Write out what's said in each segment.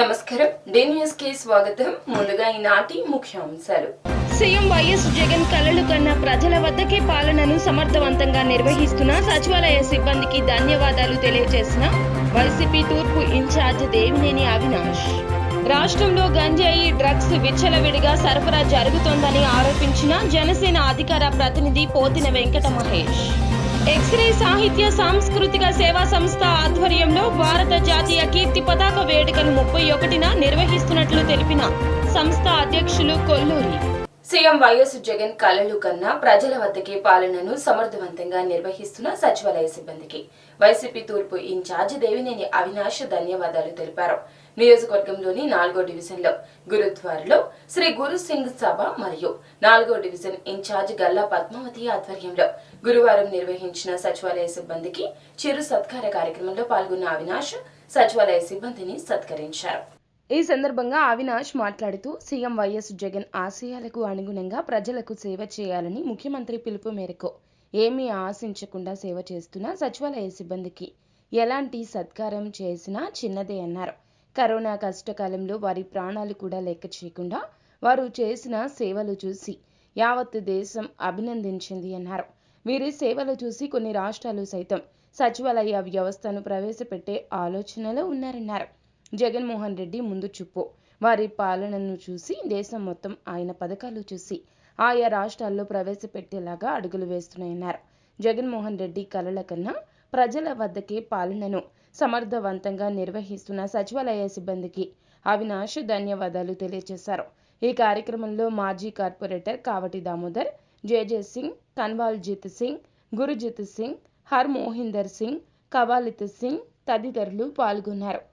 నమస్కారం day news కి స్వాగతం. ముందుగా ఈనాటి ముఖ్యాంశాలు. సీఎం వైఎస్ జగన్ కలలు కన్న ప్రజల వద్దకే పాలనను సమర్థవంతంగా నిర్వహిస్తున్న సచివాలయ సిబ్బందికి ధన్యవాదాలు తెలియజేసిన వైసీపీ తూర్పు ఇన్ఛార్జ్ దేవినేని అవినాష్. రాష్ట్రంలో గంజాయి డ్రగ్స్ విచ్చలవిడిగా సరఫరా జరుగుతోందని ఆరోపించిన జనసేన అధికార ప్రతినిధి పోతిన వెంకట మహేష్. ఎక్స్రే సాహిత్య సాంస్కృతిక సేవా సంస్థ ఆధ్వర్యంలో భారత జాతీయ కీర్తి పతాక వేడుకను 31న నిర్వహిస్తున్నట్లు తెలిపిన సంస్థ అధ్యక్షులు కొల్లూరి. సీఎం వైఎస్ జగన్ కలలు కన్నా ప్రజల వద్దకే పాలనను సమర్థవంతంగా నిర్వహిస్తున్న సచివాలయ సిబ్బందికి వైసీపీ తూర్పు ఇన్ఛార్జ్ దేవినేని అవినాష్ ధన్యవాదాలు తెలిపారు. నియోజకవర్గంలోని 4వ డివిజన్లో గురుద్వారలో శ్రీ గురు సింగ్ సభ మరియు 4వ డివిజన్ ఇన్ఛార్జ్ గల్లా పద్మావతి ఆధ్వర్యంలో గురువారం నిర్వహించిన సచివాలయ సిబ్బందికి చిరు సత్కార కార్యక్రమంలో పాల్గొన్న అవినాష్ సచివాలయ సిబ్బందిని సత్కరించారు. ఈ సందర్భంగా అవినాష్ మాట్లాడుతూ సీఎం వైఎస్ జగన్ ఆశయాలకు అనుగుణంగా ప్రజలకు సేవ చేయాలని ముఖ్యమంత్రి పిలుపు మేరకు ఏమీ ఆశించకుండా సేవ చేస్తున్న సచివాలయ సిబ్బందికి ఎలాంటి సత్కారం చేసినా చిన్నదే అన్నారు. కరోనా కష్టకాలంలో వారి ప్రాణాలు కూడా లెక్క చేయకుండా వారు చేసిన సేవలు చూసి యావత్తు దేశం అభినందించింది అన్నారు. వీరి సేవలు చూసి కొన్ని రాష్ట్రాలు సైతం సచివాలయ వ్యవస్థను ప్రవేశపెట్టే ఆలోచనలో ఉన్నారన్నారు. జగన్మోహన్ రెడ్డి ముందు చూపు, వారి పాలనను చూసి దేశం మొత్తం ఆయన పథకాలు చూసి ఆయా రాష్ట్రాల్లో ప్రవేశపెట్టేలాగా అడుగులు వేస్తున్నాయన్నారు. జగన్మోహన్ రెడ్డి కలల కన్నా ప్రజల వద్దకే పాలనను సమర్థవంతంగా నిర్వహిస్తున్న సచివాలయ సిబ్బందికి అవినాష్ ధన్యవాదాలు తెలియజేశారు. ఈ కార్యక్రమంలో మాజీ కార్పొరేటర్ కావటి దామోదర్, జేజే సింగ్, కన్వాల్జిత్ సింగ్, గురుజిత్ సింగ్, హర్ మోహిందర్ సింగ్, కవాలిత్ సింగ్ తదితరులు పాల్గొన్నారు.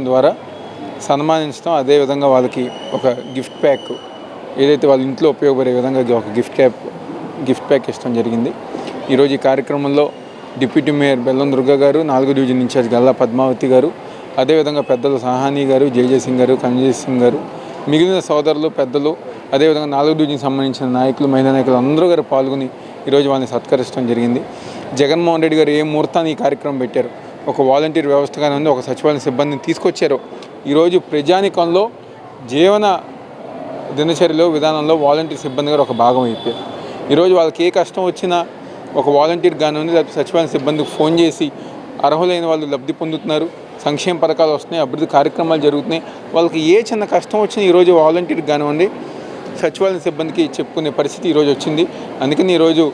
ద్వారా సన్మానించడం, అదేవిధంగా వాళ్ళకి ఒక గిఫ్ట్ ప్యాక్ ఏదైతే వాళ్ళ ఇంట్లో ఉపయోగపడే విధంగా ఒక గిఫ్ట్ ప్యాక్ ఇష్టం జరిగింది. ఈరోజు ఈ కార్యక్రమంలో డిప్యూటీ మేయర్ బెల్లం దుర్గా గారు, 4వ డివిజన్ ఇన్ఛార్జ్ గల్లా పద్మావతి గారు, అదేవిధంగా పెద్దలు సహానీ గారు, జేజే సింగ్ గారు, కన్జీత్ సింగ్ గారు, మిగిలిన సోదరులు పెద్దలు, అదేవిధంగా 4వ డివిజన్కి సంబంధించిన నాయకులు, మహిళా నాయకులు అందరూ గారు పాల్గొని ఈరోజు వాళ్ళని సత్కరించడం జరిగింది. జగన్మోహన్ రెడ్డి గారు ఏ ముహూర్తాన్ని ఈ కార్యక్రమం పెట్టారు, ఒక వాలంటీర్ వ్యవస్థగానే ఉంది, ఒక సచివాలయ సిబ్బందిని తీసుకొచ్చారు. ఈరోజు ప్రజానికంలో జీవన దినచర్యలో విధానంలో వాలంటీర్ సిబ్బంది గారు ఒక భాగం అయిపోయారు. ఈరోజు వాళ్ళకి ఏ కష్టం వచ్చినా ఒక వాలంటీర్ కానివ్వండి, లేకపోతే సచివాలయ సిబ్బందికి ఫోన్ చేసి అర్హులైన వాళ్ళు లబ్ధి పొందుతున్నారు, సంక్షేమ పథకాలు వస్తున్నాయి, అభివృద్ధి కార్యక్రమాలు జరుగుతున్నాయి. వాళ్ళకి ఏ చిన్న కష్టం వచ్చినా ఈరోజు వాలంటీర్ కానివ్వండి, సచివాలయ సిబ్బందికి చెప్పుకునే పరిస్థితి ఈరోజు వచ్చింది. అందుకని ఈరోజు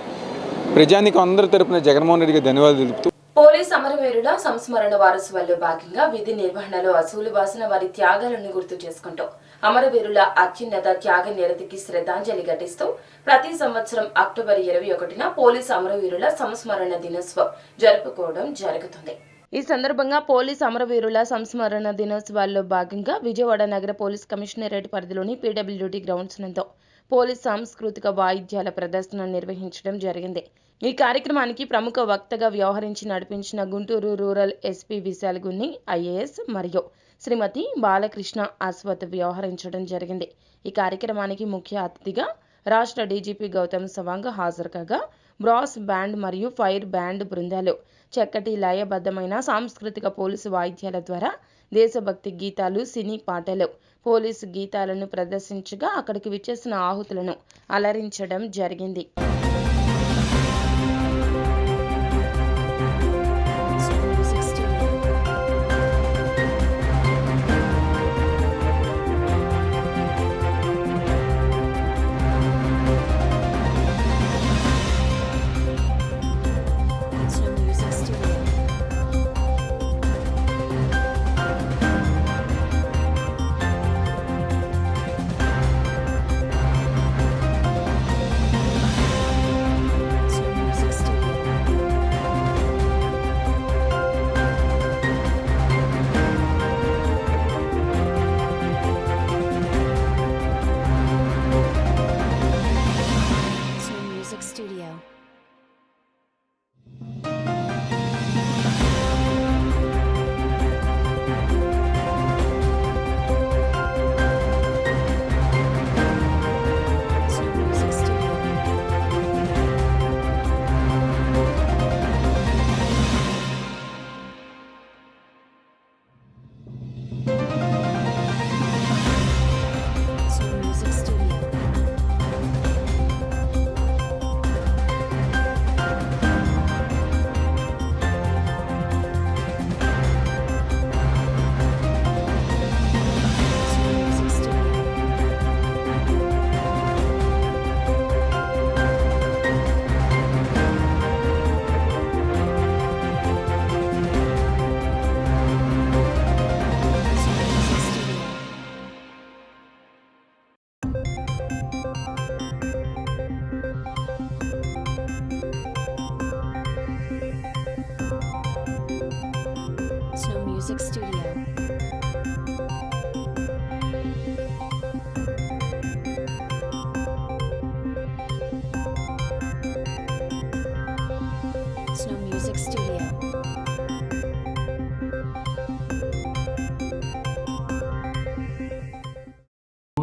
ప్రజానికం అందరి తరపున జగన్మోహన్ రెడ్డికి ధన్యవాదాలు తెలుపుతూ పోలీస్ అమరవీరుల సంస్మరణ వారోత్సవాల్లో భాగంగా విధి నిర్వహణలో అసూలు బాసిన వారి త్యాగాలను గుర్తు చేసుకుంటూ అమరవీరుల అత్యున్నత త్యాగ నిరతికి శ్రద్ధాంజలి ఘటిస్తూ ప్రతి సంవత్సరం అక్టోబర్ 21న పోలీస్ అమరవీరుల సంస్మరణ దినోత్సవం జరుపుకోవడం జరుగుతుంది. ఈ సందర్భంగా పోలీస్ అమరవీరుల సంస్మరణ దినోత్సవాల్లో భాగంగా విజయవాడ నగర పోలీస్ కమిషనరేట్ పరిధిలోని పీడబ్ల్యూడీ గ్రౌండ్స్ నందు పోలీస్ సాంస్కృతిక వాయిద్యాల ప్రదర్శన నిర్వహించడం జరిగింది. ఈ కార్యక్రమానికి ప్రముఖ వక్తగా వ్యవహరించి నడిపించిన Guntur rural SP Vishal Gunni IAS మరియు శ్రీమతి బాలకృష్ణ అశ్వత్ వ్యవహరించడం జరిగింది. ఈ కార్యక్రమానికి ముఖ్య అతిథిగా రాష్ట్ర డీజీపీ గౌతమ్ సవాంగ్ హాజరు కాగా బ్రాస్ బ్యాండ్ మరియు ఫైర్ బ్యాండ్ బృందాలు చక్కటి లయబద్ధమైన సాంస్కృతిక పోలీసు వాయిద్యాల ద్వారా దేశభక్తి గీతాలు, సినీ పాటలు, పోలీసు గీతాలను ప్రదర్శించగా అక్కడికి విచ్చేసిన ఆహుతులను అలరించడం జరిగింది.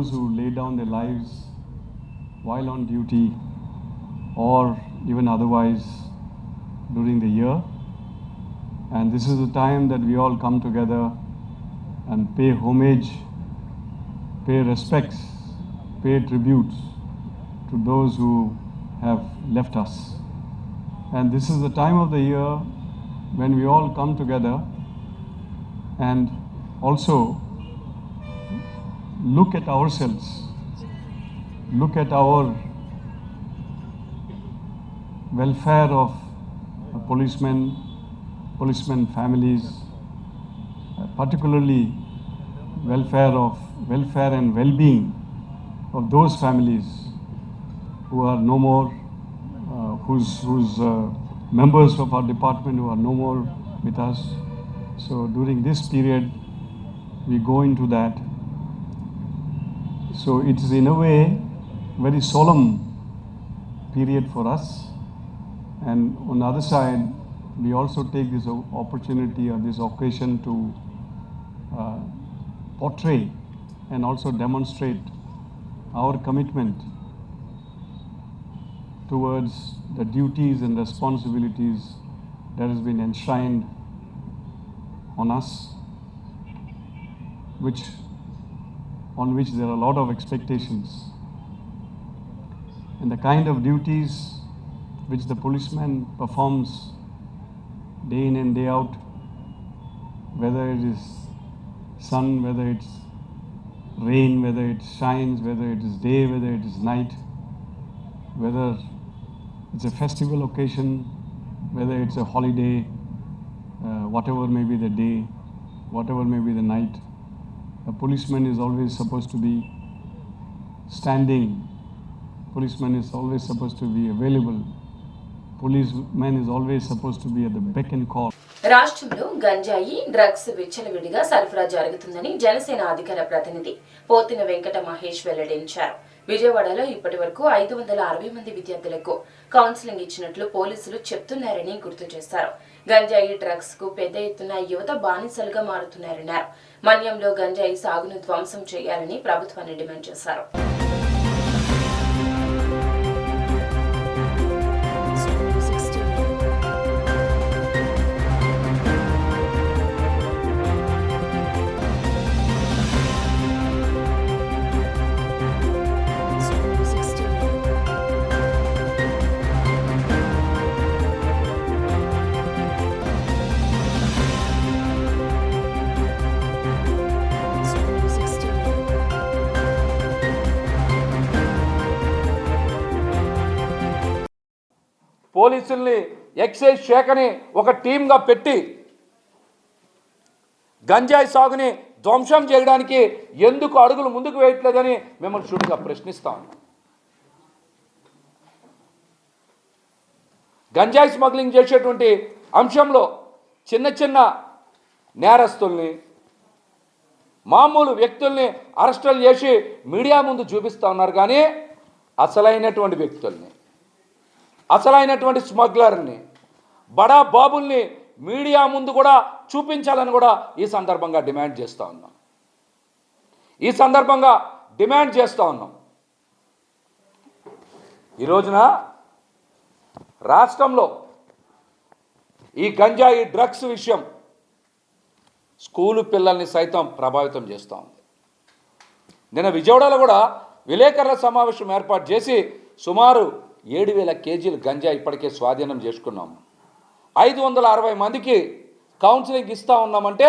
those who lay down their lives while on duty or even otherwise during the year. And this is the time that we all come together and pay homage, pay respects, pay tributes to those who have left us. And this is the time of the year when we all come together and also look at ourselves, look at our welfare of policemen families, particularly welfare and well-being of those families who are no more, whose members of our department who are no more with us. So during this period, we go into that. So it is in a way very solemn period for us. And on the other side, we also take this opportunity or this occasion to portray and also demonstrate our commitment towards the duties and responsibilities that has been enshrined on us, on which there are a lot of expectations. And the kind of duties which the policeman performs day in and day out, whether it is sun, whether it's rain, whether it shines, whether it is day, whether it is night, whether it's a festival occasion, whether it's a holiday, whatever may be the day, whatever may be the night, a policeman is always supposed to be standing. Policeman is always supposed to be available. Policeman is always supposed to be at the beck and call. రాష్ట్రంలో గంజాయి drugs విచ్చలవిడిగా సరఫరా జరుగుతుందని జనసేన అధికార ప్రతినిధి పోతిన వెంకట మహేష్ వెల్లడించారు. విజయవాడలో ఇప్పటి వరకు 560 మంది విద్యార్థులకు కౌన్సిలింగ్ ఇచ్చినట్లు పోలీసులు చెప్తున్నారని గుర్తు చేశారు. గంజాయి డ్రగ్స్ కు పెద్ద ఎత్తున యువత బానిసలుగా మారుతున్నారన్నారు. మన్యంలో గంజాయి సాగును ధ్వంసం చేయాలని ప్రభుత్వాన్ని డిమాండ్ చేశారు. పోలీసుల్ని ఎక్సైజ్ శాఖని ఒక టీమ్గా పెట్టి గంజాయి సాగుని ధ్వంసం చేయడానికి ఎందుకు అడుగులు ముందుకు వేయట్లేదని మిమ్మల్ని సూటిగా ప్రశ్నిస్తాం. గంజాయి స్మగ్లింగ్ చేసేటువంటి అంశంలో చిన్న చిన్న నేరస్తుల్ని, మామూలు వ్యక్తుల్ని అరెస్టులు చేసి మీడియా ముందు చూపిస్తూ ఉన్నారు. కానీ అసలైనటువంటి వ్యక్తుల్ని, అసలైనటువంటి స్మగ్లర్ని, బడా బాబుల్ని మీడియా ముందు కూడా చూపించాలని కూడా ఈ సందర్భంగా డిమాండ్ చేస్తూ ఉన్నాం. ఈ రోజున రాష్ట్రంలో ఈ గంజాయి డ్రగ్స్ విషయం స్కూలు పిల్లల్ని సైతం ప్రభావితం చేస్తూ ఉంది. నిన్న విజయవాడలో కూడా విలేకరుల సమావేశం ఏర్పాటు చేసి సుమారు 7,000 కేజీలు గంజా ఇప్పటికే స్వాధీనం చేసుకున్నాము. 560 మందికి కౌన్సిలింగ్ ఇస్తూ ఉన్నామంటే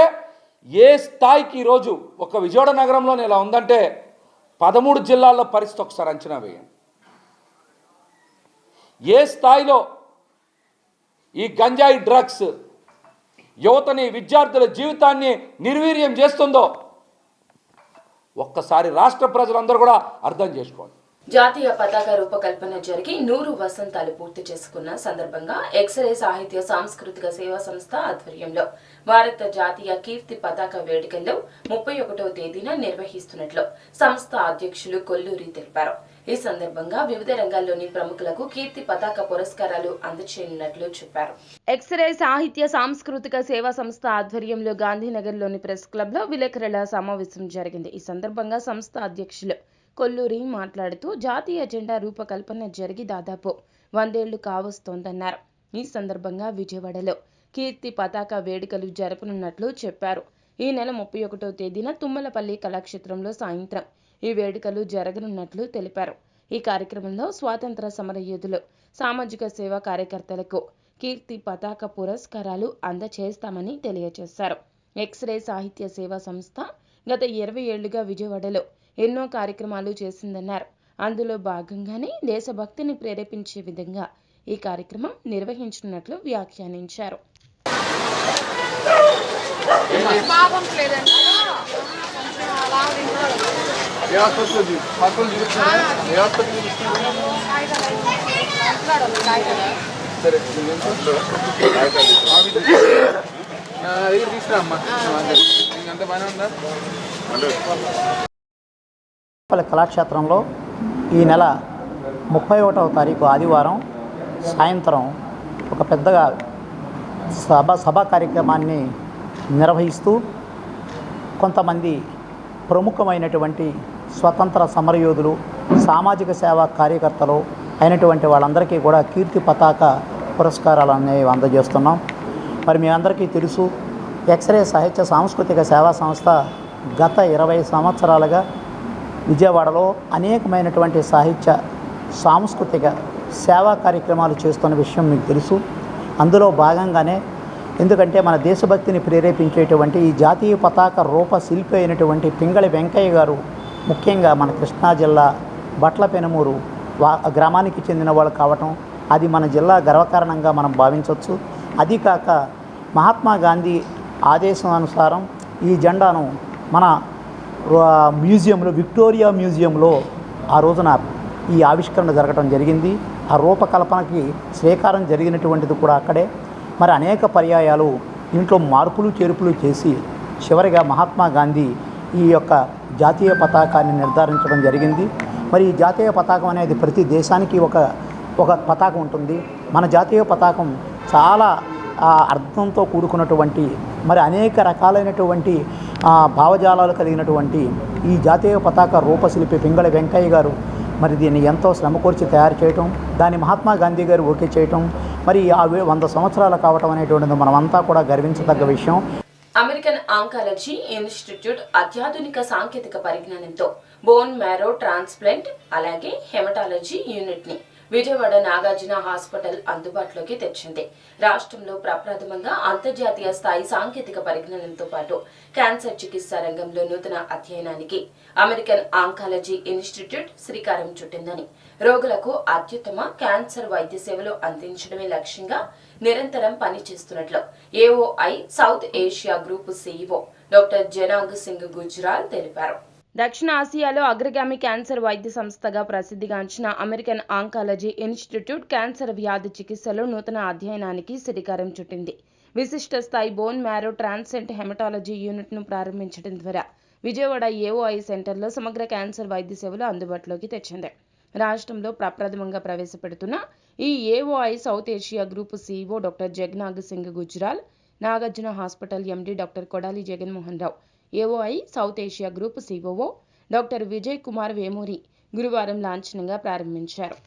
ఏ స్థాయికి ఈరోజు ఒక విజయవాడ నగరంలోనే ఇలా ఉందంటే 13 జిల్లాల్లో పరిస్థితి ఒకసారి అంచనా వేయండి. ఏ స్థాయిలో ఈ గంజాయి డ్రగ్స్ యువతని, విద్యార్థుల జీవితాన్ని నిర్వీర్యం చేస్తుందో ఒక్కసారి రాష్ట్ర ప్రజలందరూ కూడా అర్థం చేసుకోండి. జాతీయ పతాక రూపకల్పన జరిగి 100 వసంతాలు పూర్తి చేసుకున్న సందర్భంగా ఎక్స్రే సాహిత్య సాంస్కృతిక సేవా సంస్థ ఆధ్వర్యంలో భారత జాతీయ కీర్తి పతాక వేడుకల్లో 31వ తేదీన నిర్వహిస్తున్నట్లు సంస్థ అధ్యక్షులు కొల్లూరి తెలిపారు. ఈ సందర్భంగా వివిధ రంగాల్లోని ప్రముఖులకు కీర్తి పతాక పురస్కారాలు అందజేయనున్నట్లు చెప్పారు. ఎక్స్రే సాహిత్య సాంస్కృతిక సేవా సంస్థ ఆధ్వర్యంలో గాంధీనగర్లోని ప్రెస్ క్లబ్లో విలేకరుల సమావేశం జరిగింది. ఈ సందర్భంగా సంస్థ అధ్యక్షులు కొల్లూరి మాట్లాడుతూ జాతీయ జెండా రూపకల్పన జరిగి దాదాపు 100 ఏళ్లు కావస్తోందన్నారు. ఈ సందర్భంగా విజయవాడలో కీర్తి పతాక వేడుకలు జరపనున్నట్లు చెప్పారు. ఈ నెల 31వ తేదీన తుమ్మలపల్లి కళాక్షేత్రంలో సాయంత్రం ఈ వేడుకలు జరగనున్నట్లు తెలిపారు. ఈ కార్యక్రమంలో స్వాతంత్ర సమరయోధులు, సామాజిక సేవా కార్యకర్తలకు కీర్తి పతాక పురస్కారాలు అందజేస్తామని తెలియజేశారు. ఎక్స్రే సాహిత్య సేవా సంస్థ గత 20 ఏళ్లుగా విజయవాడలో ఎన్నో కార్యక్రమాలు చేసిందన్నారు. అందులో భాగంగానే దేశభక్తిని ప్రేరేపించే విధంగా ఈ కార్యక్రమం నిర్వహించనున్నట్లు వ్యాఖ్యానించారు. కళాక్షేత్రంలో ఈ నెల 31వ తారీఖు ఆదివారం సాయంత్రం ఒక పెద్దగా సభా కార్యక్రమాన్ని నిర్వహిస్తూ కొంతమంది ప్రముఖమైనటువంటి స్వతంత్ర సమరయోధులు, సామాజిక సేవా కార్యకర్తలు అయినటువంటి వాళ్ళందరికీ కూడా కీర్తి పతాక పురస్కారాలు అనేవి అందజేస్తున్నాం. మరి మీ అందరికీ తెలుసు, ఎక్స్రే సాహిత్య సాంస్కృతిక సేవా సంస్థ గత 20 సంవత్సరాలుగా విజయవాడలో అనేకమైనటువంటి సాహిత్య సాంస్కృతిక సేవా కార్యక్రమాలు చేస్తున్న విషయం మీకు తెలుసు. అందులో భాగంగానే ఎందుకంటే మన దేశభక్తిని ప్రేరేపించేటువంటి ఈ జాతీయ పతాక రూపశిల్పి అయినటువంటి పింగళి వెంకయ్య గారు ముఖ్యంగా మన కృష్ణా జిల్లా బట్లపెనుమూరు గ్రామానికి చెందిన వాళ్ళు కావటం అది మన జిల్లా గర్వకారణంగా మనం భావించవచ్చు. అది కాక మహాత్మా గాంధీ ఆదేశానుసారం ఈ జెండాను మన మ్యూజియంలో, విక్టోరియా మ్యూజియంలో ఆ రోజున ఈ ఆవిష్కరణ జరగడం జరిగింది. ఆ రూపకల్పనకి శ్రీకారం జరిగినటువంటిది కూడా అక్కడే. మరి అనేక పర్యాయాలు ఇంట్లో మార్పులు చేర్పులు చేసి చివరిగా మహాత్మా గాంధీ ఈ యొక్క జాతీయ పతాకాన్ని నిర్ధారించడం జరిగింది. మరి ఈ జాతీయ పతాకం అనేది ప్రతి దేశానికి ఒక పతాకం ఉంటుంది. మన జాతీయ పతాకం చాలా అర్థంతో కూడుకున్నటువంటి, మరి అనేక రకాలైనటువంటి భావజాలాలు కలిగినటువంటి ఈ జాతీయ పతాక రూపశిల్పి పింగళి వెంకయ్య గారు మరి దీన్ని ఎంతో శ్రమకూర్చి తయారు చేయటం, దాన్ని మహాత్మా గాంధీ గారు ఓకే చేయటం, మరి 100 సంవత్సరాలు కావటం అనేటువంటిది మనమంతా కూడా గర్వించదగ్గ విషయం. అమెరికన్ ఆంకాలజీ ఇన్స్టిట్యూట్ అత్యాధునిక సాంకేతిక పరిజ్ఞానంతో బోన్ మ్యారో ట్రాన్స్ప్లాంట్ అలాగే హెమటాలజీ యూనిట్ ని విజయవాడ నాగార్జున హాస్పిటల్ అందుబాటులోకి తెచ్చింది. రాష్ట్రంలో ప్రప్రథమంగా అంతర్జాతీయ స్థాయి సాంకేతిక పరిజ్ఞానంతో పాటు క్యాన్సర్ చికిత్సా రంగంలో నూతన అధ్యయనానికి అమెరికన్ ఆంకాలజీ ఇన్స్టిట్యూట్ శ్రీకారం చుట్టిందని, రోగులకు అత్యుత్తమ క్యాన్సర్ వైద్య సేవలు అందించడమే లక్ష్యంగా నిరంతరం పనిచేస్తున్నట్లు AOI South Asia group CEO doctor Janag Singh Gujral తెలిపారు. దక్షిణ ఆసియాలో అగ్రగామి క్యాన్సర్ వైద్య సంస్థగా ప్రసిద్ధిగాంచిన అమెరికన్ ఆంకాలజీ ఇన్స్టిట్యూట్ క్యాన్సర్ వ్యాధి చికిత్సలో నూతన అధ్యయనానికి శ్రీకారం చుట్టింది. విశిష్ట స్థాయి బోన్ మ్యారో ట్రాన్స్ప్లాంట్ హెమటాలజీ యూనిట్ను ప్రారంభించడం ద్వారా విజయవాడ ఏఓఐ సెంటర్లో సమగ్ర క్యాన్సర్ వైద్య సేవలు అందుబాటులోకి తెచ్చింది. రాష్ట్రంలో ప్రప్రథమంగా ప్రవేశపెడుతున్న ఈ AOI South Asia group CEO doctor Jagnag Singh Gujral, Nagarjuna hospital MD doctor Kodali Jaganmohan Rao, AOI South Asia group COO doctor Vijay Kumar Vemuri గురువారం లాంఛనంగా ప్రారంభించారు.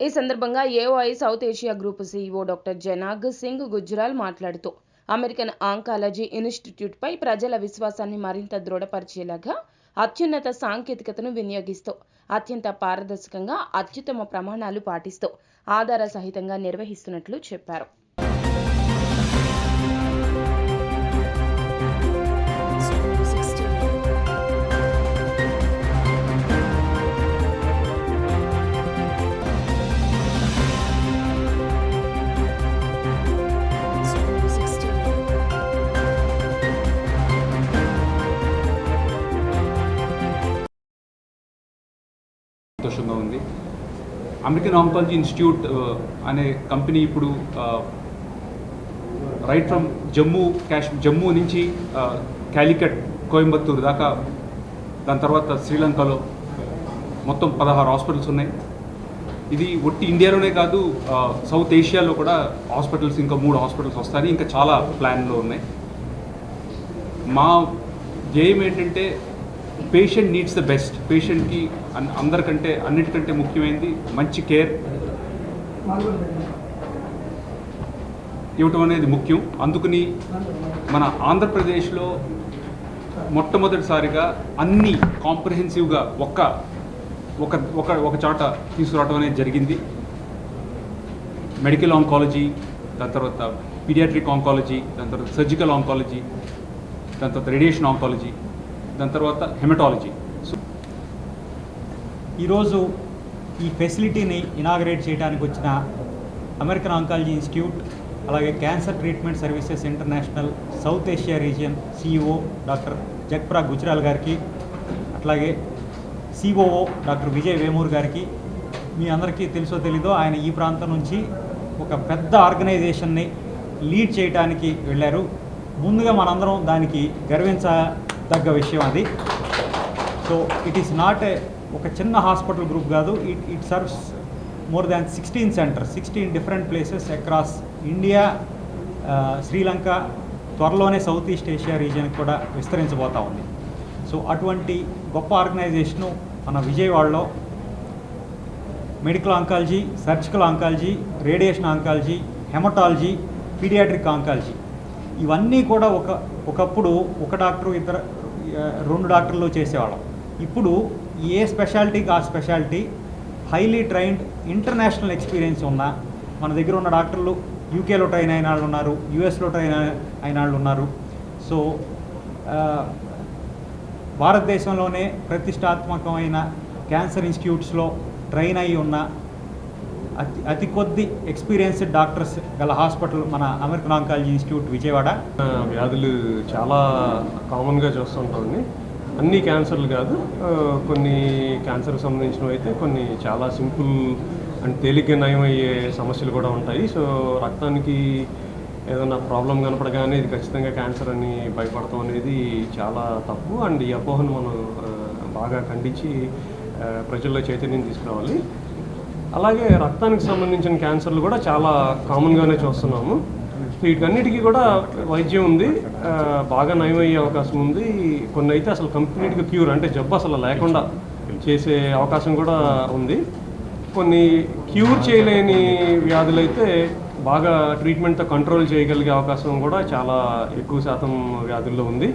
ఈ సందర్భంగా AOI South Asia group CEO doctor Janag Singh Gujral మాట్లాడుతూ అమెరికన్ ఆంకాలజీ ఇన్స్టిట్యూట్ పై ప్రజల విశ్వాసాన్ని మరింత దృఢపరిచేలాగా అత్యున్నత సాంకేతికతను వినియోగిస్తూ అత్యంత పారదర్శకంగా అత్యుత్తమ ప్రమాణాలు పాటిస్తూ ఆధార సహితంగా నిర్వహిస్తున్నట్లు చెప్పారు. సంతోషంగా ఉంది. అమెరికన్ ఆంకాలజీ ఇన్స్టిట్యూట్ అనే కంపెనీ ఇప్పుడు రైట్ ఫ్రమ్ జమ్మూ నుంచి క్యాలికట్, కోయంబత్తూరు దాకా, దాని తర్వాత శ్రీలంకలో మొత్తం 16 హాస్పిటల్స్ ఉన్నాయి. ఇది ఒట్టి ఇండియాలోనే కాదు, సౌత్ ఏషియాలో కూడా హాస్పిటల్స్, ఇంకా 3 హాస్పిటల్స్ వస్తాయి. ఇంకా చాలా ప్లాన్లో ఉన్నాయి. మా ధ్యేయం ఏంటంటే పేషెంట్ నీడ్స్ ద బెస్ట్. పేషెంట్కి అందరికంటే అన్నిటికంటే ముఖ్యమైనది మంచి కేర్ ఇవ్వటం అనేది ముఖ్యం. అందుకని మన ఆంధ్రప్రదేశ్లో మొట్టమొదటిసారిగా అన్ని కాంప్రహెన్సివ్గా ఒక చాట తీసుకురావడం అనేది జరిగింది. మెడికల్ ఆంకాలజీ, దాని తర్వాత పీడియాట్రిక్ ఆంకాలజీ, దాని తర్వాత సర్జికల్ ఆంకాలజీ, దాని తర్వాత రేడియేషన్ ఆంకాలజీ, దాని తర్వాత హెమటాలజీ. ఈరోజు ఈ ఫెసిలిటీని ఇనాగరేట్ చేయడానికి వచ్చిన అమెరికన్ ఆంకాలజీ ఇన్స్టిట్యూట్, అలాగే cancer treatment services international South Asia region CEO doctor Jagprag Gujral గారికి, అట్లాగే COO డాక్టర్ విజయ్ వేమూర్ గారికి, మీ అందరికీ తెలుసో తెలీదో ఆయన ఈ ప్రాంతం నుంచి ఒక పెద్ద ఆర్గనైజేషన్ని లీడ్ చేయడానికి వెళ్ళారు. ముందుగా మనందరం దానికి గర్వించదగ్గ విషయం అది. సో ఇట్ ఈస్ నాట్ ఒక చిన్న హాస్పిటల్ గ్రూప్ కాదు. It serves more than 16 centres, 16 different places across India, Sri Lanka, త్వరలోనే సౌత్ ఈస్ట్ ఏషియా రీజియన్కి కూడా విస్తరించబోతూ ఉంది. సో అటువంటి గొప్ప ఆర్గనైజేషను మన విజయవాడలో medical oncology, surgical oncology, radiation oncology, haematology, paediatric oncology ఇవన్నీ కూడా ఒకప్పుడు ఒక డాక్టరు, 2 డాక్టర్లు చేసేవాళ్ళం. ఇప్పుడు ఏ స్పెషాలిటీకి ఆ speciality highly trained, international experience ఉన్న మన దగ్గర ఉన్న డాక్టర్లు యూకేలో ట్రైన్ అయిన వాళ్ళు ఉన్నారు, యూఎస్లో ట్రైన్ అయిన వాళ్ళు ఉన్నారు. సో భారతదేశంలోనే ప్రతిష్టాత్మకమైన క్యాన్సర్ ఇన్స్టిట్యూట్స్లో ట్రైన్ అయి ఉన్న అతి కొద్ది ఎక్స్పీరియన్స్డ్ డాక్టర్స్ గల హాస్పిటల్ మన అమెరికన్ ఆంకాలజీ ఇన్స్టిట్యూట్ విజయవాడ. వ్యాధులు చాలా కామన్గా చూస్తుంటామండి. అన్ని క్యాన్సర్లు కాదు, కొన్ని క్యాన్సర్కి సంబంధించినవి అయితే కొన్ని చాలా సింపుల్ అండ్ తేలిగ్గా నయమయ్యే సమస్యలు కూడా ఉంటాయి. సో రక్తానికి ఏదైనా ప్రాబ్లం కనపడగానే ఇది ఖచ్చితంగా క్యాన్సర్ అని భయపడటం అనేది చాలా తప్పు. అండ్ ఈ అపోహను మనం బాగా ఖండించి ప్రజల్లో చైతన్యం తీసుకురావాలి. అలాగే రక్తానికి సంబంధించిన క్యాన్సర్లు కూడా చాలా కామన్గానే చూస్తున్నాము. వీటన్నిటికీ కూడా వైద్యం ఉంది, బాగా నయమయ్యే అవకాశం ఉంది. కొన్ని అయితే అసలు కంప్లీట్గా క్యూర్, అంటే జబ్బు అసలు లేకుండా చేసే అవకాశం కూడా ఉంది. కొన్ని క్యూర్ చేయలేని వ్యాధులైతే బాగా ట్రీట్మెంట్తో కంట్రోల్ చేయగలిగే అవకాశం కూడా చాలా ఎక్కువ శాతం వ్యాధుల్లో ఉంది.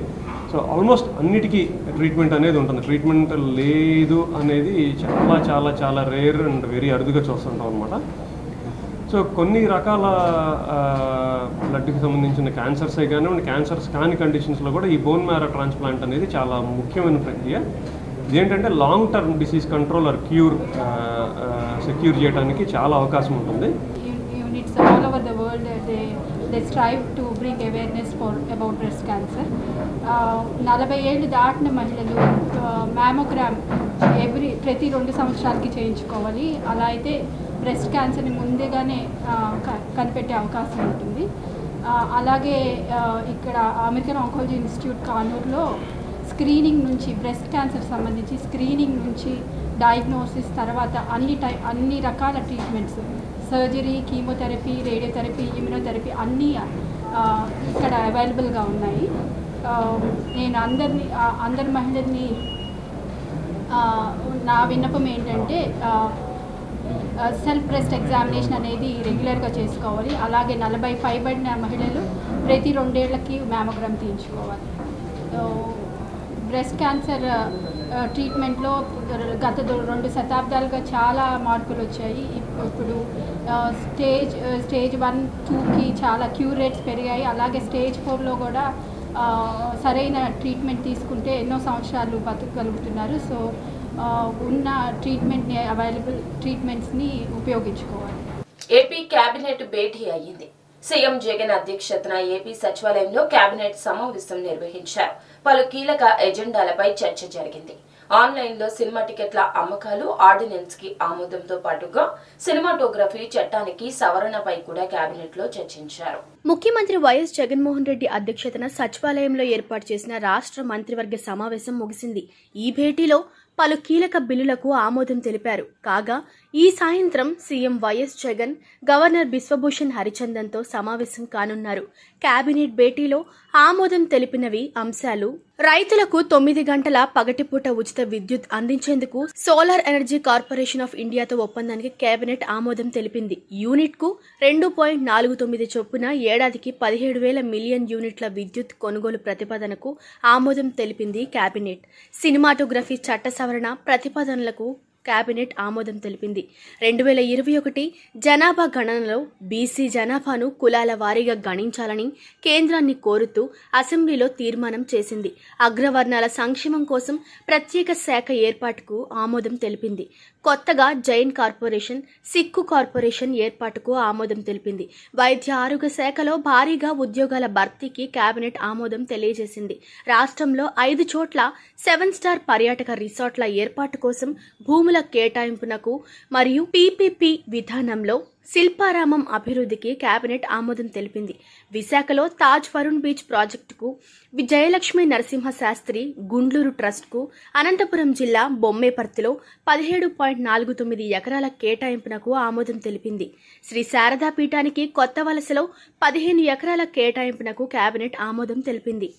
సో ఆల్మోస్ట్ అన్నిటికీ ట్రీట్మెంట్ అనేది ఉంటుంది. ట్రీట్మెంట్ లేదు అనేది చాలా చాలా చాలా రేర్ అండ్ వెరీ అరుదుగా చూస్తుంటాం అనమాట. సో కొన్ని రకాల బ్లడ్కి సంబంధించిన క్యాన్సర్సే కానివ్వండి, క్యాన్సర్స్ కాని కండిషన్స్లో కూడా ఈ బోన్ మ్యారో ట్రాన్స్ప్లాంట్ అనేది చాలా ముఖ్యమైన ప్రక్రియ. ఇదేంటంటే long term disease control or cure secure చేయడానికి చాలా అవకాశం ఉంటుంది. Units all over the world, they strive to bring awareness about breast cancer. 40 ఏళ్ళు దాటిన మహిళలు మ్యామోగ్రామ్ ప్రతి 2 సంవత్సరాలకి చేయించుకోవాలి. అలా అయితే బ్రెస్ట్ క్యాన్సర్ని ముందుగానే కనిపెట్టే అవకాశం ఉంటుంది. అలాగే ఇక్కడ అమెరికన్ ఆంకాలజీ ఇన్స్టిట్యూట్ కానూరులో స్క్రీనింగ్ నుంచి, బ్రెస్ట్ క్యాన్సర్ సంబంధించి స్క్రీనింగ్ నుంచి డయాగ్నోసిస్, తర్వాత అన్ని రకాల treatments, surgery, chemotherapy, radiotherapy, immunotherapy అన్నీ ఇక్కడ అవైలబుల్గా ఉన్నాయి. నేను అందరి మహిళల్ని నా విన్నపం ఏంటంటే సెల్ఫ్ బ్రెస్ట్ ఎగ్జామినేషన్ అనేది రెగ్యులర్గా చేసుకోవాలి. అలాగే 40 పైబడిన మహిళలు ప్రతి 2 ఏళ్లకి మ్యామోగ్రామ్ తీయించుకోవాలి. బ్రెస్ట్ క్యాన్సర్ ట్రీట్మెంట్లో గత 2 శతాబ్దాలుగా చాలా మార్పులు వచ్చాయి. ఇప్పుడు స్టేజ్ 1, 2కి చాలా క్యూర్ రేట్స్ పెరిగాయి. అలాగే స్టేజ్ 4లో కూడా సరైన ట్రీట్మెంట్ తీసుకుంటే ఎన్నో సంవత్సరాలు బతకగలుగుతున్నారు. సో ఉన్న ట్రీట్మెంట్ని, అవైలబుల్ ట్రీట్మెంట్స్ని ఉపయోగించుకోవాలి. ఏపీ కేబినెట్ భేటీ అయ్యింది. సీఎం జగన్ అధ్యక్షతన ఏపీ సచివాలయంలో కేబినెట్ సమావేశం నిర్వహించారు. పలు కీలక ఎజెండాలపై చర్చ జరిగింది. ఆన్లైన్లో సినిమా టికెట్ల అమ్మకాలు ఆర్డినెన్స్కి ఆమోదంతో పాటుగా సినిమాటోగ్రఫీ చట్టానికి సవరణపై కూడా కేబినెట్లో చర్చించారు. ముఖ్యమంత్రి వైఎస్ జగన్మోహన్ రెడ్డి అధ్యక్షతన సచివాలయంలో ఏర్పాటు చేసిన రాష్ట్ర మంత్రివర్గ సమావేశం ముగిసింది. ఈ భేటీలో పలు కీలక బిల్లులకు ఆమోదం తెలిపారు. కాగా ఈ సాయంత్రం CM YS Jagan governor Biswabhusan హరిచందన్తో సమావేశం కానున్నారు. కేబినెట్ భేటీలో ఆమోదం తెలిపినవి అంశాలు: రైతులకు 9 గంటల పగటిపూట ఉచిత విద్యుత్ అందించేందుకు సోలార్ ఎనర్జీ కార్పొరేషన్ ఆఫ్ ఇండియాతో ఒప్పందానికి కేబినెట్ ఆమోదం తెలిపింది. యూనిట్కు 2.49 చొప్పున ఏడాదికి 17,000 మిలియన్ యూనిట్ల విద్యుత్ కొనుగోలు ప్రతిపాదనకు ఆమోదం తెలిపింది కేబినెట్. సినిమాటోగ్రఫీ చట్ట సవరణ ప్రతిపాదనలకు కేబినెట్ ఆమోదం తెలిపింది. 2021 జనాభా గణనలో బీసీ జనాభాను కులాల వారీగా గణించాలని కేంద్రాన్ని కోరుతూ అసెంబ్లీలో తీర్మానం చేసింది. అగ్రవర్ణాల సంక్షేమం కోసం ప్రత్యేక శాఖ ఏర్పాటుకు ఆమోదం తెలిపింది. కొత్తగా జైన్ కార్పొరేషన్, సిక్కు కార్పొరేషన్ ఏర్పాటుకు ఆమోదం తెలిపింది. వైద్య ఆరోగ్య శాఖలో భారీగా ఉద్యోగాల భర్తీకి కేబినెట్ ఆమోదం తెలియజేసింది. రాష్ట్రంలో 5 చోట్ల 7 స్టార్ పర్యాటక రిసార్ట్ల ఏర్పాటు కోసం భూముల కేటాయింపునకు మరియు పీపీపీ విధానంలో శిల్పారామం అభివృద్ధికి కేబినెట్ ఆమోదం తెలిపింది. విశాఖలో తాజ్ వరుణ్ బీచ్ ప్రాజెక్టుకు, జయలక్ష్మీ నరసింహశాస్త్రి గుండ్లూరు ట్రస్ట్కు, అనంతపురం జిల్లా బొమ్మేపర్తిలో 17.49 ఎకరాల కేటాయింపునకు ఆమోదం తెలిపింది. శ్రీ శారదా పీఠానికి కొత్త వలసలో 15 ఎకరాల కేటాయింపునకు కేబినెట్ ఆమోదం తెలిపింది.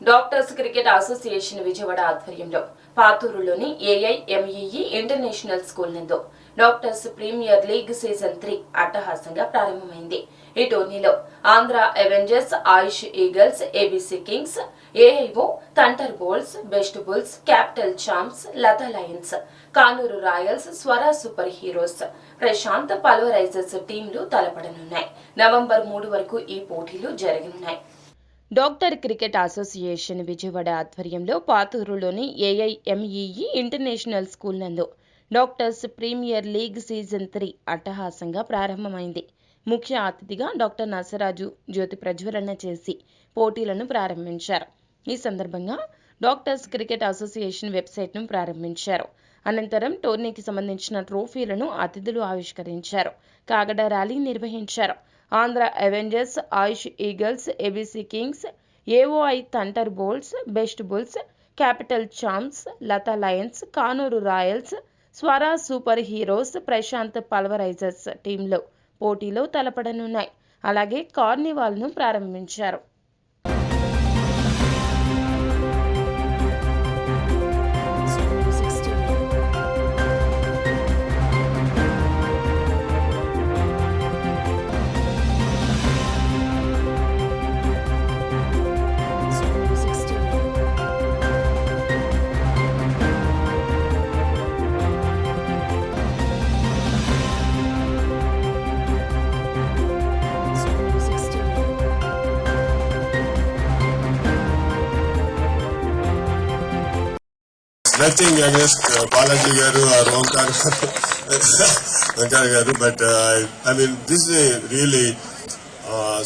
డాక్టర్స్ క్రికెట్ అసోసియేషన్ విజయవాడ ఆధ్వర్యంలో పాతూరులోని ఏఐఎంఈఈ ఇంటర్నేషనల్ స్కూల్ నందు డాక్టర్స్ ప్రీమియర్ లీగ్ సీజన్ 3 అట్టహాసంగా ప్రారంభమైంది. ఈ టోర్నీలో Andhra Avengers, Ayush Eagles, ABC Kings, AIO Thunder Bolts, Best Bulls, Capital Champs, Latha Lions, Kanuru Royals, Swara Super Heroes, Prashanth Pulverizers టీంలు తలపడనున్నాయి. నవంబర్ 3 వరకు ఈ పోటీలు జరగనున్నాయి. డాక్టర్ క్రికెట్ అసోసియేషన్ విజయవాడ ఆధ్వర్యంలో పాతూరులోని ఏఐఎంఈఈ ఇంటర్నేషనల్ స్కూల్ నందు డాక్టర్స్ ప్రీమియర్ లీగ్ సీజన్ 3 అట్టహాసంగా ప్రారంభమైంది. ముఖ్య అతిథిగా డాక్టర్ నసరాజు జ్యోతి ప్రజ్వలన చేసి పోటీలను ప్రారంభించారు. ఈ సందర్భంగా డాక్టర్స్ క్రికెట్ అసోసియేషన్ వెబ్సైట్ను ప్రారంభించారు. అనంతరం టోర్నీకి సంబంధించిన ట్రోఫీలను అతిథులు ఆవిష్కరించారు. కాగడ ర్యాలీ నిర్వహించారు. Andhra Avengers, Ayush Eagles, ABC Kings, AOI Thunder Bolts, Best Bulls, Capital Champs, Latha Lions, Kanuru Royals, Swara Super Heroes, Prashanth Pulverizers టీంలు పోటీలో తలపడనున్నాయి. అలాగే కార్నివాల్ను ప్రారంభించారు. Nothing against Balaji Garu or Omkar Garu, but I mean, this is really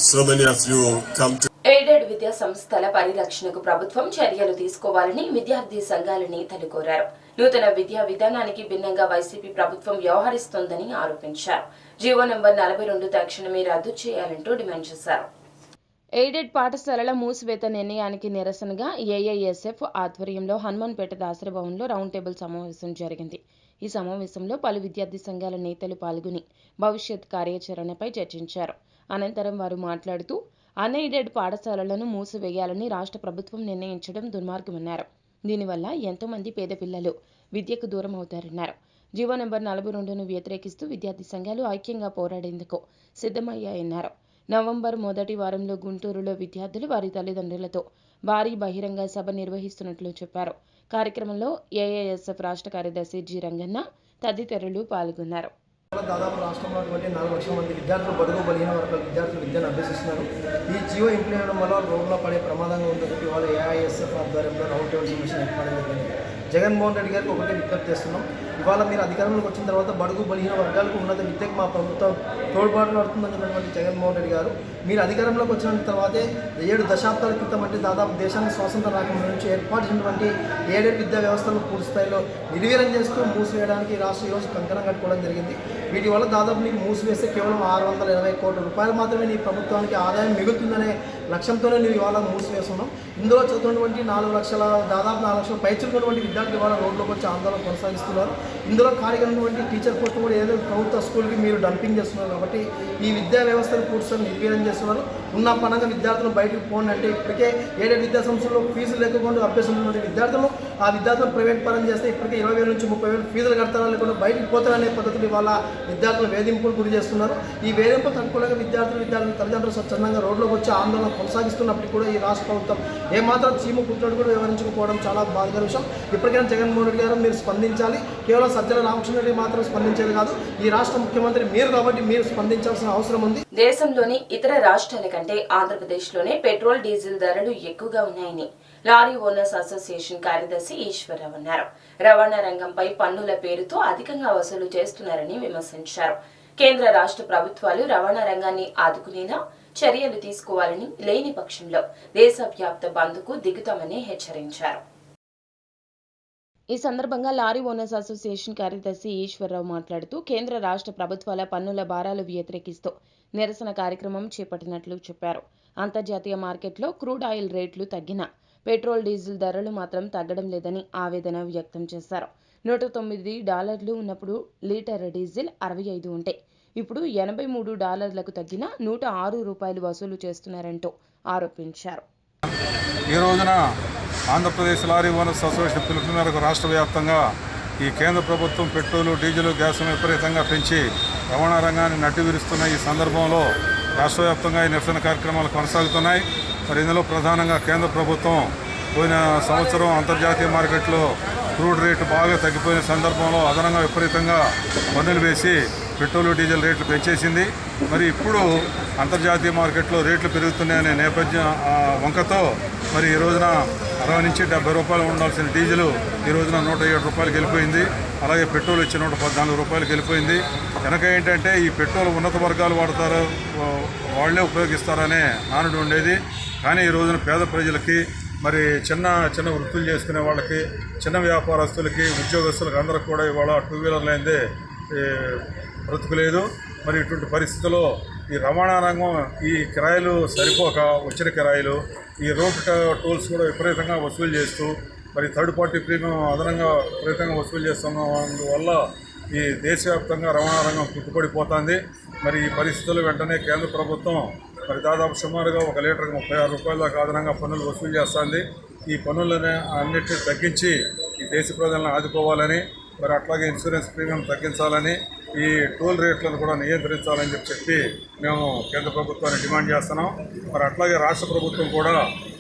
so many of you come to. Aided విద్యా సంస్థల పరిరక్షణకు ప్రభుత్వం చర్యలు తీసుకోవాలని విద్యార్థి సంఘాల నేతలు కోరారు. నూతన విద్యా విధానానికి భిన్నంగా వైసీపీ ప్రభుత్వం వ్యవహరిస్తోందని ఆరోపించారు. జీవో నంబర్ 42 తక్షణమే రద్దు చేయాలంటూ డిమాండ్ చేశారు. ఎయిడెడ్ పాఠశాలల మూసివేత నిర్ణయానికి నిరసనగా ఏఐఎస్ఎఫ్ ఆధ్వర్యంలో హనుమాన్పేట దాసరి భవన్లో రౌండ్ టేబుల్ సమావేశం జరిగింది. ఈ సమావేశంలో పలు విద్యార్థి సంఘాల నేతలు పాల్గొని భవిష్యత్ కార్యాచరణపై చర్చించారు. అనంతరం వారు మాట్లాడుతూ అన్ఎయిడెడ్ పాఠశాలలను మూసివేయాలని రాష్ట్ర ప్రభుత్వం నిర్ణయించడం దుర్మార్గమన్నారు. దీనివల్ల ఎంతో మంది పేద పిల్లలు విద్యకు దూరం అవుతారన్నారు. జీవో నెంబర్ 42ను వ్యతిరేకిస్తూ విద్యార్థి సంఘాలు ఐక్యంగా పోరాడేందుకు సిద్ధమయ్యాయన్నారు. నవంబర్ మొదటి వారంలో గుంటూరులో విద్యార్థులు వారి తల్లిదండ్రులతో భారీ బహిరంగ సభ నిర్వహిస్తున్నట్లు చెప్పారు. కార్యక్రమంలో ఏఐఎస్ఎఫ్ రాష్ట్ర కార్యదర్శి జి రంగన్న తదితరులు పాల్గొన్నారు. దాదాపు రాష్ట్రంలో 4 లక్షల మంది విద్యార్థులు బడుగు బలహీన వర్గాల విద్యార్థులు విద్యను అభ్యసిస్తున్నారు. ఈ జియో ఇంప్లిమెంట్ చేయడం వల్ల రోడ్లో పడే ప్రమాదంగా ఉందని ఇవాళ ఏఐఎస్ఎఫ్ ఆధ్వర్యంలో రౌండ్ టేబుల్ సమావేశం ఏర్పడడం జరిగింది. జగన్మోహన్ రెడ్డి గారికి ఒకటే విజ్ఞప్తి చేస్తున్నాం. ఇవాళ మీరు అధికారంలోకి వచ్చిన తర్వాత బడుగు బలహీన వర్గాలకు ఉన్నత విద్యకు మా ప్రభుత్వం తోడ్పాటు నడుతుందన్నటువంటి జగన్మోహన్ రెడ్డి గారు మీరు అధికారంలోకి వచ్చిన తర్వాతే 7 దశాబ్దాల క్రితం అంటే దాదాపు దేశానికి స్వాతంత్రం రాకముందు నుంచి ఏర్పాటు చేసినటువంటి 7 విద్యా వ్యవస్థలను పూర్తి స్థాయిలో నిర్వీర్యం చేస్తూ మూసివేయడానికి రాష్ట్ర ఈరోజు కంకణం కట్టుకోవడం జరిగింది. వీటి వల్ల దాదాపు నీకు మూసివేస్తే కేవలం 620 కోట్ల రూపాయలు మాత్రమే నీ ప్రభుత్వానికి ఆదాయం మిగులుతుందనే లక్ష్యంతోనే నువ్వు ఇవాళ మూసివేస్తున్నాం. ఇందులో చదువుతున్నటువంటి 4 లక్షల పైచుకున్నటువంటి విద్యార్థులు ఇవాళ రోడ్లోకి వచ్చి ఆందోళన కొనసాగిస్తున్నారు. ఇందులో ఖాళీగా టీచర్ పోస్ట్ కూడా ఏదో ప్రభుత్వ స్కూల్కి మీరు డంపింగ్ చేస్తున్నారు. కాబట్టి ఈ విద్యా వ్యవస్థను పూర్తిగా నిర్వీర్యం చేస్తున్నారు. ఉన్న పనంగా విద్యార్థులు బయటకు పోండి అంటే ఇప్పటికే 7 విద్యా సంస్థల్లో ఫీజులు లేకుండా అభ్యసిస్తున్న విద్యార్థులు ఆ విద్యార్థులు ప్రైవేట్ పరం చేస్తే ఇప్పటికే 20,000 నుంచి 30,000 ఫీజులు కడతారా లేకుండా బయటకు పోతారనే పద్ధతులు ఇవాళ విద్యార్థులు వేధింపులు గురి చేస్తున్నారు. ఈ వేధింపులు తట్టుకోలేక విద్యార్థుల తల్లిదండ్రులు స్వచ్ఛందంగా రోడ్లోకి వచ్చి ఆందోళన కొనసాగిస్తున్నప్పటికీ కూడా ఈ రాష్ట్ర ప్రభుత్వం ఏమాత్రం చీము కుట్టినట్టు కూడా వివరించకపోవడం చాలా బాధాకర విషయం. ఇప్పటికైనా జగన్మోహన్ రెడ్డి గారు మీరు స్పందించాలి. కేవలం సజ్జల రామకృష్ణ రెడ్డి మాత్రం స్పందించేది కాదు. ఈ రాష్ట్ర ముఖ్యమంత్రి మీరు కాబట్టి మీరు స్పందించాల్సిన అవసరం ఉంది. దేశంలోని ఇతర రాష్ట్రాల కంటే ఆంధ్రప్రదేశ్లోనే పెట్రోల్ డీజిల్ ధరలు ఎక్కువగా ఉన్నాయని లారీ ఓనర్స్ అసోసియేషన్ కార్యదర్శి ఈశ్వరరావు అన్నారు. రవాణా రంగంపై పన్నుల పేరుతో అధికంగా వసూలు చేస్తున్నారని విమర్శించారు. కేంద్ర రాష్ట్ర ప్రభుత్వాలు రవాణా రంగాన్ని ఆదుకునేలా చర్యలు తీసుకోవాలని, లేని పక్షంలో దేశవ్యాప్త బంద్కు దిగుతామని హెచ్చరించారు. ఈ సందర్భంగా లారీ ఓనర్స్ అసోసియేషన్ కార్యదర్శి ఈశ్వరరావు మాట్లాడుతూ కేంద్ర రాష్ట్ర ప్రభుత్వాల పన్నుల భారాలు వ్యతిరేకిస్తూ నిరసన కార్యక్రమం చేపట్టినట్లు చెప్పారు. అంతర్జాతీయ మార్కెట్లో క్రూడ్ ఆయిల్ రేట్లు తగ్గినా పెట్రోల్ డీజిల్ ధరలు మాత్రం తగ్గడం లేదని ఆవేదన వ్యక్తం చేశారు. $109 ఉన్నప్పుడు లీటర్ డీజిల్ 65 ఉంటే ఇప్పుడు $83 తగ్గిన $106 వసూలు చేస్తున్నారంటూ ఆరోపించారు. ఈ రోజున ఆంధ్రప్రదేశ్ లారీ ఓనర్స్ అసోసియేషన్ పిలుపు మేరకు రాష్ట్ర వ్యాప్తంగా ఈ కేంద్ర ప్రభుత్వం పెట్రోలు, డీజిల్, గ్యాస్ను విపరీతంగా పెంచి రవాణా రంగాన్ని నడ్డివిరుస్తున్న ఈ సందర్భంలో రాష్ట్ర వ్యాప్తంగా ఈ నిరసన కార్యక్రమాలు కొనసాగుతున్నాయి. మరి ఇందులో ప్రధానంగా కేంద్ర ప్రభుత్వం పోయిన సంవత్సరం అంతర్జాతీయ మార్కెట్లో క్రూడ్ రేటు బాగా తగ్గిపోయిన సందర్భంలో అదనంగా విపరీతంగా పన్నులు వేసి పెట్రోలు, డీజిల్ రేట్లు పెంచేసింది. మరి ఇప్పుడు అంతర్జాతీయ మార్కెట్లో రేట్లు పెరుగుతున్నాయనే నేపథ్యం వంకతో మరి ఈ రోజున 60 నుంచి 70 రూపాయలు ఉండాల్సిన డీజిల్ ఈ రోజున 107 రూపాయలకి వెళ్ళిపోయింది. అలాగే పెట్రోల్ వచ్చి 114 రూపాయలకి వెళ్ళిపోయింది. వెనక ఏంటంటే ఈ పెట్రోల్ ఉన్నత వర్గాలు వాడతారు, వాళ్లే ఉపయోగిస్తారనే నానుడు ఉండేది. కానీ ఈ రోజున పేద ప్రజలకి, మరి చిన్న చిన్న వృత్తులు చేసుకునే వాళ్ళకి, చిన్న వ్యాపారస్తులకి, ఉద్యోగస్తులకు అందరికి కూడా ఇవాళ 2 వీలర్లు అయిందే బ్రతుకులేదు. మరి ఇటువంటి పరిస్థితుల్లో ఈ రవాణా రంగం ఈ కిరాయిలు సరిపోక వచ్చిన కిరాయిలు, ఈ రోడ్ టోల్స్ కూడా విపరీతంగా వసూలు చేస్తూ మరి థర్డ్ పార్టీ ప్రీమియం అదనంగా విపరీతంగా వసూలు చేస్తున్నందువల్ల ఈ దేశవ్యాప్తంగా రవాణా రంగం కుట్టుపడిపోతుంది. మరి ఈ పరిస్థితుల్లో వెంటనే కేంద్ర ప్రభుత్వం మరి దాదాపు సుమారుగా 1 లీటర్కి 36 రూపాయల దాకా అదనంగా పన్నులు వసూలు చేస్తుంది. ఈ పన్నులని అన్నిటిని తగ్గించి ఈ దేశ ప్రజలను ఆదుకోవాలని, మరి అట్లాగే ఇన్సూరెన్స్ ప్రీమియం తగ్గించాలని, ఈ టోల్ రేట్లను కూడా నియంత్రించాలని చెప్పి మేము కేంద్ర ప్రభుత్వాన్ని డిమాండ్ చేస్తున్నాం. మరి అట్లాగే రాష్ట్ర ప్రభుత్వం కూడా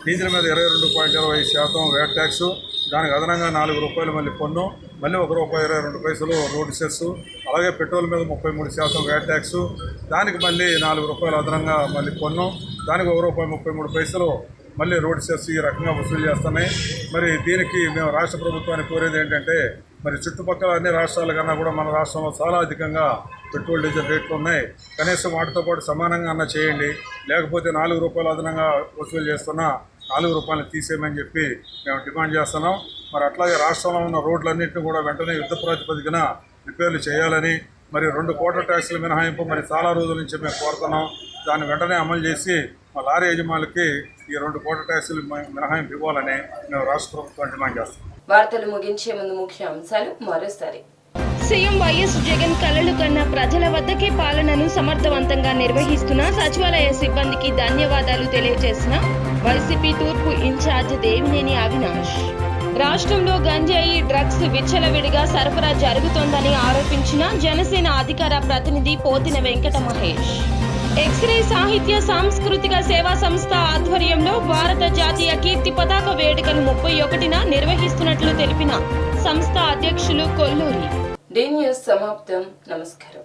డీజిల్ మీద 22.25% వ్యాట్ ట్యాక్సు, దానికి అదనంగా ₹4 మళ్ళీ పన్ను, మళ్ళీ ₹1.22 రోడ్ సెస్, అలాగే పెట్రోల్ మీద 33% వ్యాట్ ట్యాక్సు, దానికి మళ్ళీ ₹4 అదనంగా మళ్ళీ పన్ను, దానికి ₹1.33 మళ్ళీ రోడ్ సెస్ ఈ రకంగా వసూలు చేస్తున్నాయి. మరి దీనికి మేము రాష్ట్ర ప్రభుత్వాన్ని కోరేది ఏంటంటే, మరి చుట్టుపక్కల అన్ని రాష్ట్రాల కన్నా కూడా మన రాష్ట్రంలో చాలా అధికంగా పెట్రోల్, డీజిల్ రేట్లు ఉన్నాయి. కనీసం వాటితో పాటు సమానంగా అన్న చేయండి, లేకపోతే ₹4 అదనంగా వసూలు చేస్తున్నా ₹4 తీసేయమని చెప్పి మేము డిమాండ్ చేస్తున్నాం. మరి అట్లాగే రాష్ట్రంలో ఉన్న రోడ్లన్నింటినీ కూడా వెంటనే యుద్ధ ప్రాతిపదికన రిపేర్లు చేయాలని, మరి 2 కోట్ల ట్యాక్సుల మినహాయింపు మరి చాలా రోజుల నుంచి మేము కోరుతున్నాం. దాన్ని వెంటనే అమలు చేసి మా లారీ యజమానులకి ఈ 2 కోట్ల ట్యాక్సులు మినహాయింపు ఇవ్వాలని మేము రాష్ట్ర ప్రభుత్వాన్ని డిమాండ్ చేస్తాం. వార్తలు ముగించే ముందు ముఖ్య అంశాలు మరోసారి. సీఎం వైఎస్ జగన్ కలలు కన్న ప్రజల వద్దకే పాలనను సమర్థవంతంగా నిర్వహిస్తున్న సచివాలయ సిబ్బందికి ధన్యవాదాలు తెలియజేసిన వైసీపీ తూర్పు ఇన్ఛార్జ్ దేవినేని అవినాష్. రాష్ట్రంలో గంజాయి డ్రగ్స్ విచ్చలవిడిగా సరఫరా జరుగుతోందని ఆరోపించిన జనసేన అధికార ప్రతినిధి పోతిన వెంకట మహేష్. ఎక్స్రే సాహిత్య సాంస్కృతిక సేవా సంస్థ ఆధ్వర్యంలో భారత జాతీయ కీర్తి పతాక వేడుకను 31న నిర్వహిస్తున్నట్లు తెలిపిన సంస్థ అధ్యక్షులు కొల్లూరి. డి న్యూస్ సమాప్తం. నమస్కారం.